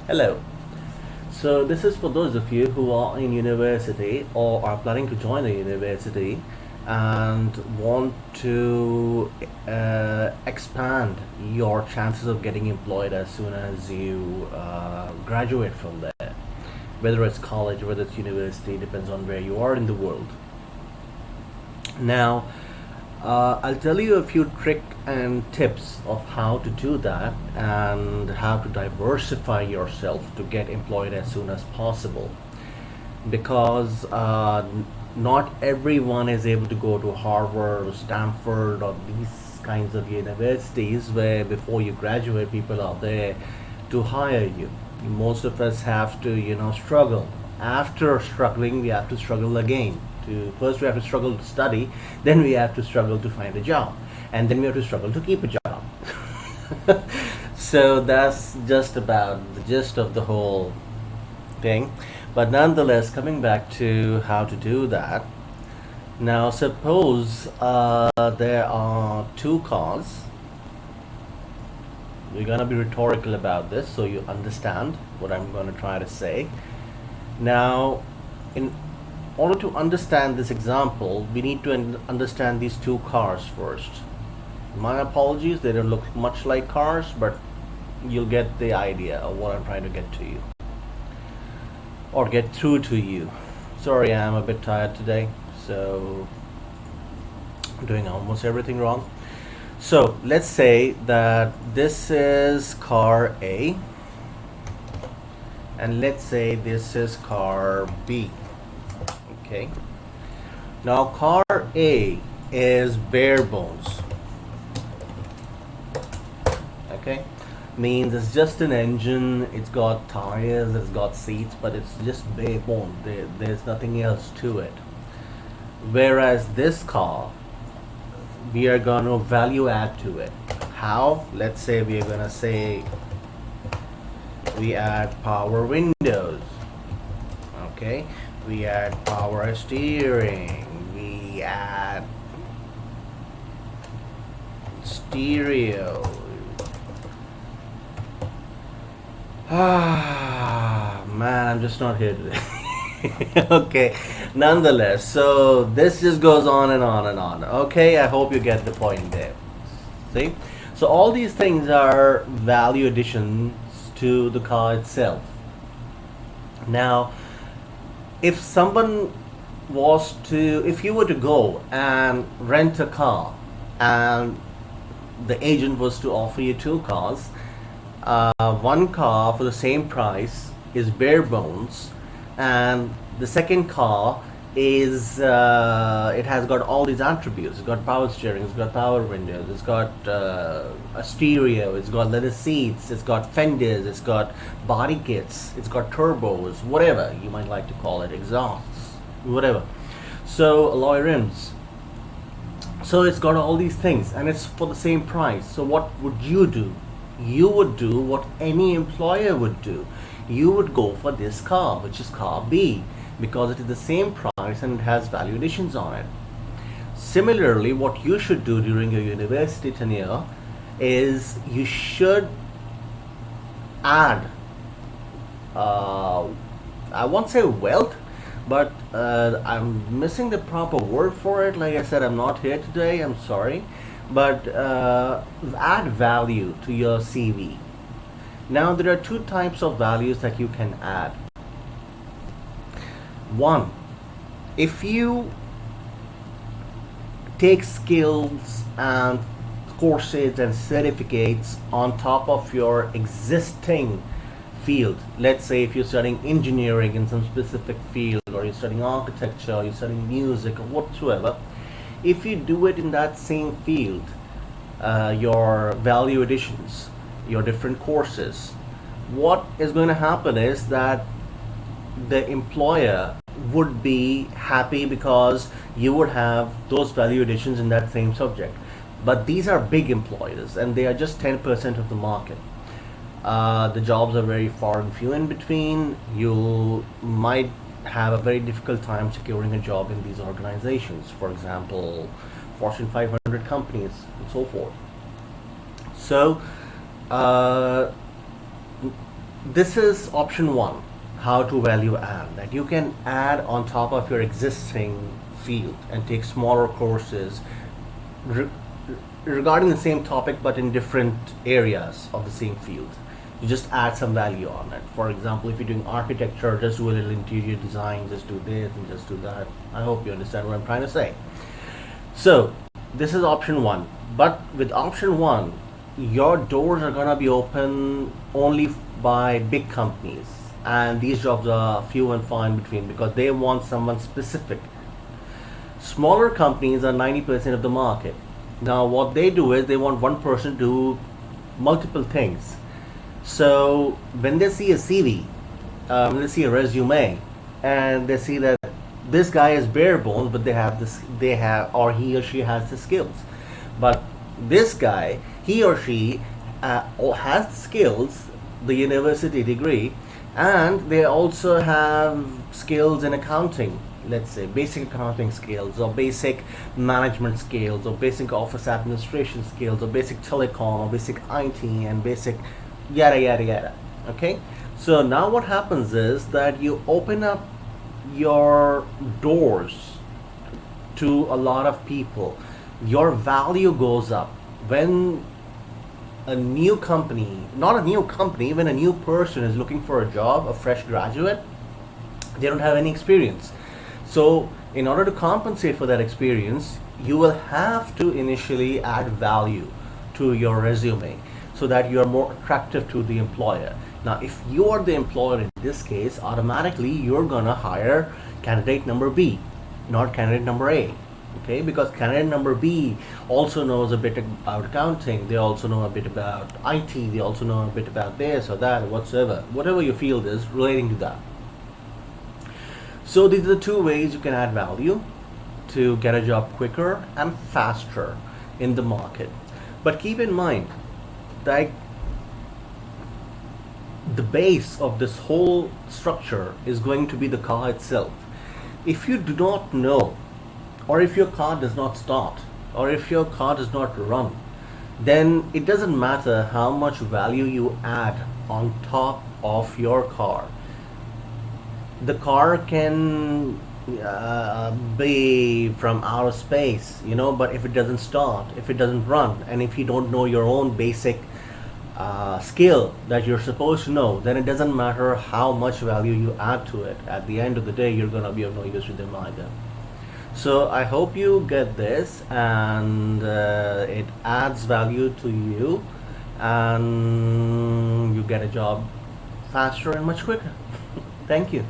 Hello. So this is for those of you who are in university or are planning to join a university and want to expand your chances of getting employed as soon as you graduate from there. Whether it's college, whether it's university, depends on where you are in the world. Now, I'll tell you a few trick and tips of how to do that and how to diversify yourself to get employed as soon as possible. Because not everyone is able to go to Harvard or Stanford or these kinds of universities where before you graduate, people are there to hire you. Most of us have to, struggle. After struggling, we have to struggle again. First, we have to struggle to study, then we have to struggle to find a job, and then we have to struggle to keep a job. So that's just about the gist of the whole thing. But nonetheless, coming back to how to do that. Now, suppose there are two cars. We're going to be rhetorical about this so you understand what I'm going to try to say. Now, in order to understand this example, we need to understand these two cars first. My apologies, they don't look much like cars, but you'll get the idea of what I'm trying to get to you or get through to you. Sorry, I'm a bit tired today, so I'm doing almost everything wrong. So let's say that this is car A, and let's say this is car B. Okay. Now, car A is bare bones. Okay, means it's just an engine. It's got tires. It's got seats, but it's just bare bones. There's nothing else to it. Whereas this car, we are gonna value add to it. How? Let's say we are gonna say we add power windows. Okay, we add power steering. We add stereo. Ah, man, I'm just not here today. Okay, nonetheless, so this just goes on and on and on. Okay, I hope you get the point there. See? So, all these things are value additions to the car itself. Now, if someone if you were to go and rent a car and the agent was to offer you two cars, one car for the same price is bare bones, and the second car is it has got all these attributes. It's got power steering, it's got power windows, it's got a stereo, it's got leather seats, it's got fenders, it's got body kits, it's got turbos, whatever you might like to call it, exhausts, whatever. So alloy rims. So it's got all these things and it's for the same price. So what would you do? You would do what any employer would do. You would go for this car, which is car B, because it is the same price and it has value additions on it. Similarly, what you should do during your university tenure is you should add, I won't say wealth, but I'm missing the proper word for it. Like I said, I'm not here today, I'm sorry. But add value to your CV. Now, there are two types of values that you can add. One, if you take skills and courses and certificates on top of your existing field. Let's say if you're studying engineering in some specific field, or you're studying architecture, or you're studying music, or whatsoever. If you do it in that same field, your value additions, your different courses, what is going to happen is that the employer would be happy because you would have those value additions in that same subject. But these are big employers and they are just 10% of the market. The jobs are very far and few in between. You might have a very difficult time securing a job in these organizations, for example, Fortune 500 companies and so forth. So, this is option one, how to value add, that you can add on top of your existing field and take smaller courses re- regarding the same topic but in different areas of the same field. You just add some value on it. For example, if you're doing architecture, just do a little interior design, just do this and just do that. I hope you understand what I'm trying to say. So this is option one. But with option one, your doors are gonna be open only by big companies, and these jobs are few and far in between because they want someone specific. Smaller companies are 90% of the market. Now, what they do is they want one person to do multiple things. So when they see a CV, when they see a resume, and they see that this guy is bare bones, but they have, or he or she has the skills. But this guy, he or she has the skills, the university degree, and they also have skills in accounting. Let's say basic accounting skills, or basic management skills, or basic office administration skills, or basic telecom, or basic IT, and basic yada yada yada. Okay, so now what happens is that you open up your doors to a lot of people. Your value goes up when a new company, not a new company, when a new person is looking for a job, a fresh graduate, they don't have any experience. So, in order to compensate for that experience, you will have to initially add value to your resume so that you are more attractive to the employer. Now, if you are the employer in this case, automatically you're gonna hire candidate number B, not candidate number A. Okay, because candidate number B also knows a bit about accounting, they also know a bit about IT, they also know a bit about this or that, whatsoever, whatever your field is relating to that. So these are the two ways you can add value to get a job quicker and faster in the market. But keep in mind that the base of this whole structure is going to be the car itself. If you do not know, or if your car does not start, or if your car does not run, then it doesn't matter how much value you add on top of your car. The car can be from outer space, but if it doesn't start, if it doesn't run, and if you don't know your own basic skill that you're supposed to know, then it doesn't matter how much value you add to it. At the end of the day, you're gonna be of no use to them either. So I hope you get this, and it adds value to you, and you get a job faster and much quicker. Thank you.